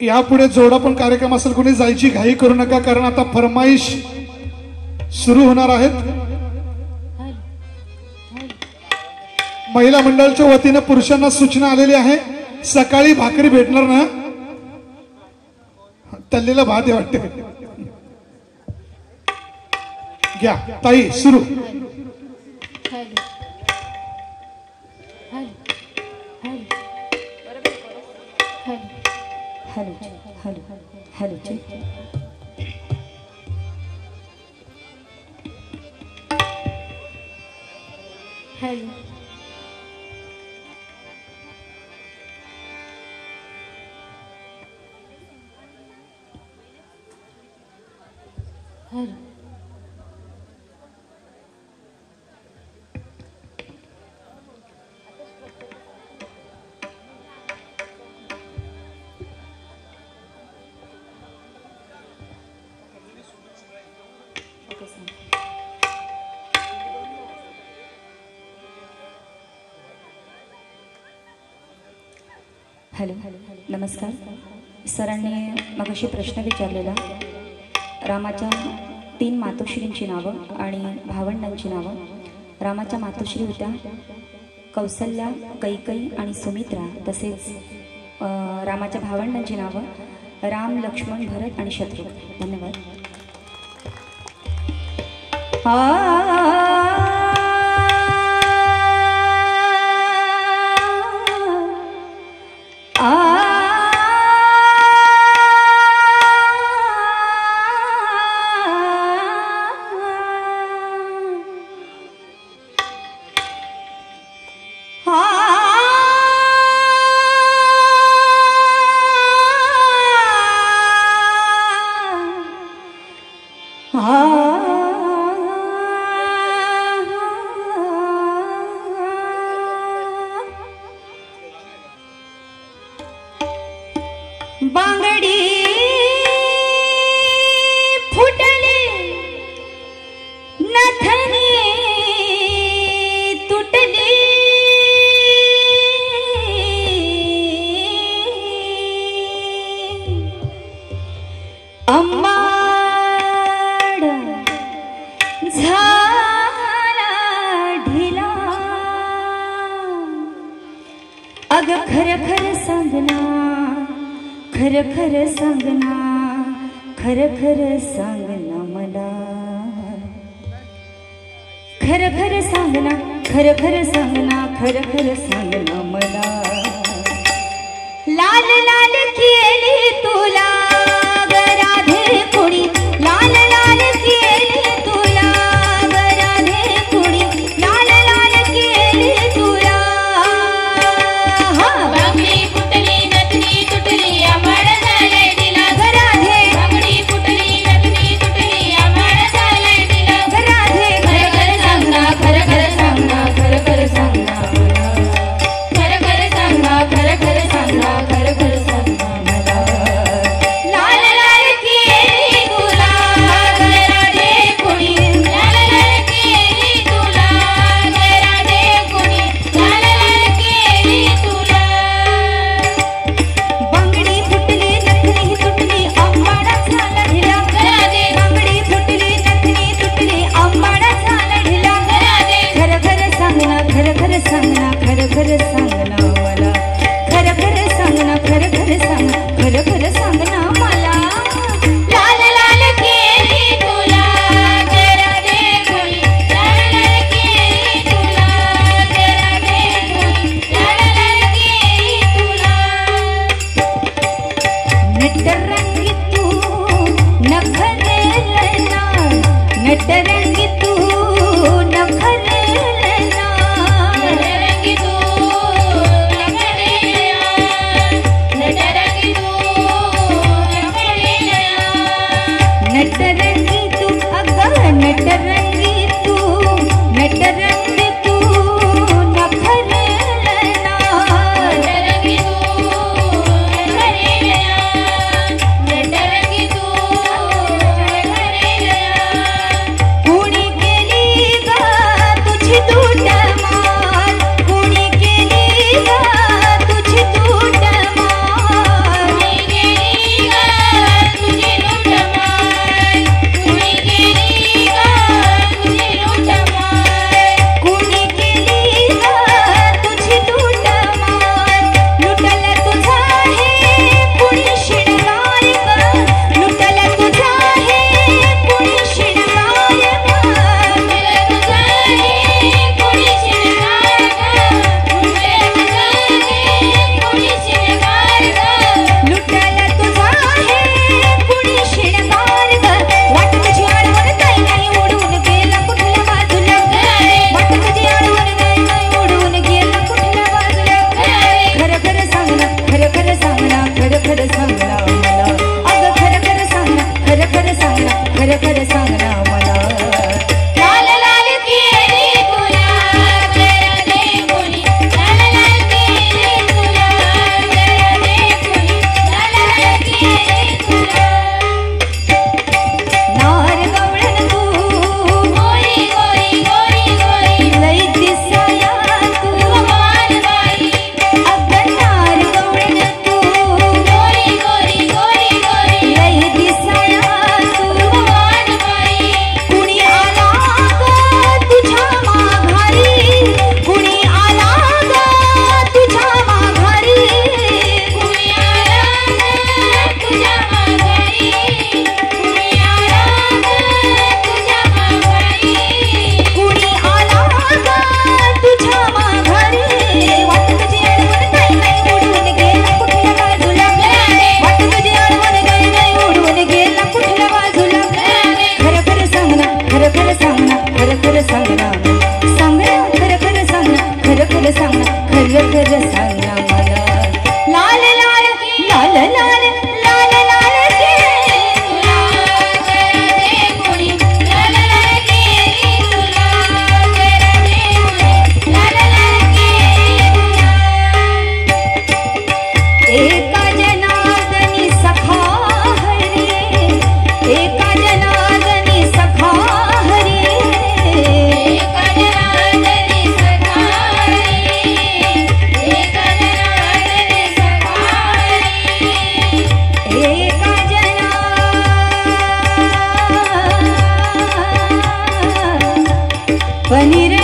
यापुढे जेवढा पण कार्यक्रम असेल कोणी जायची घाई करू नका, कारण आता फरमाईश सुरू होणार आहेत। महिला मंडळाच्या वतीने पुरुषांना सूचना आलेली आहे, सकाळी भाकरी भेटणार ना, तल्लेला भात आहे वाटते, घ्या ताई सुरू। Hello hello hello hello hello hello नमस्कार। सरांनी मगाशी प्रश्न विचारलेला, रामाच्या 3 मातोश्रींची नावं आणि भावंडांची नावं। रामाच्या मातोश्री होत्या कौसल्या, कैकई आणि सुमित्रा, तसेच रामाच्या भावंडांची नावं राम, लक्ष्मण, भरत आणि शत्रुघ्न। धन्यवाद। बांगडी फुटली नथनी तुटली, अंबाड झाला ढिला, अग खर खर सांगना, खर खर सांगना, खर खर सांगना मला, खर खर सांगना, खर खर सांगना, खर खर सांगना मला। लाल लाल केली तुला ग राधे कुणी, लाल लाल केली तुला ग राधे कुणी, लाल लाल केली तुला। बांगडी फुटली नथनी तुटली, आंबाड झाले दिला ग राधे, बांगडी फुटली नथनी तुटली, आंबाड झाले दिला ग राधे, खर खर सांगना, खर खर सांगना, खर खर सांगना मला, खर खर सांगना, खर खर सांगना, खर खर सांगना मला। खरं सांग ना सांग ना खरं खरं सांग ना खरं खरं सांग ना खरं खरं सांग ना मला लाल लाल लाल लाल लाल लाल एका जनार्दनी सखा हरी एका जनार्दनी सखा हरी एका जनार्दनी सखा हरी एका जनार्दनी सखा हरी एका जना पनीर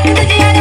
वाट तुझी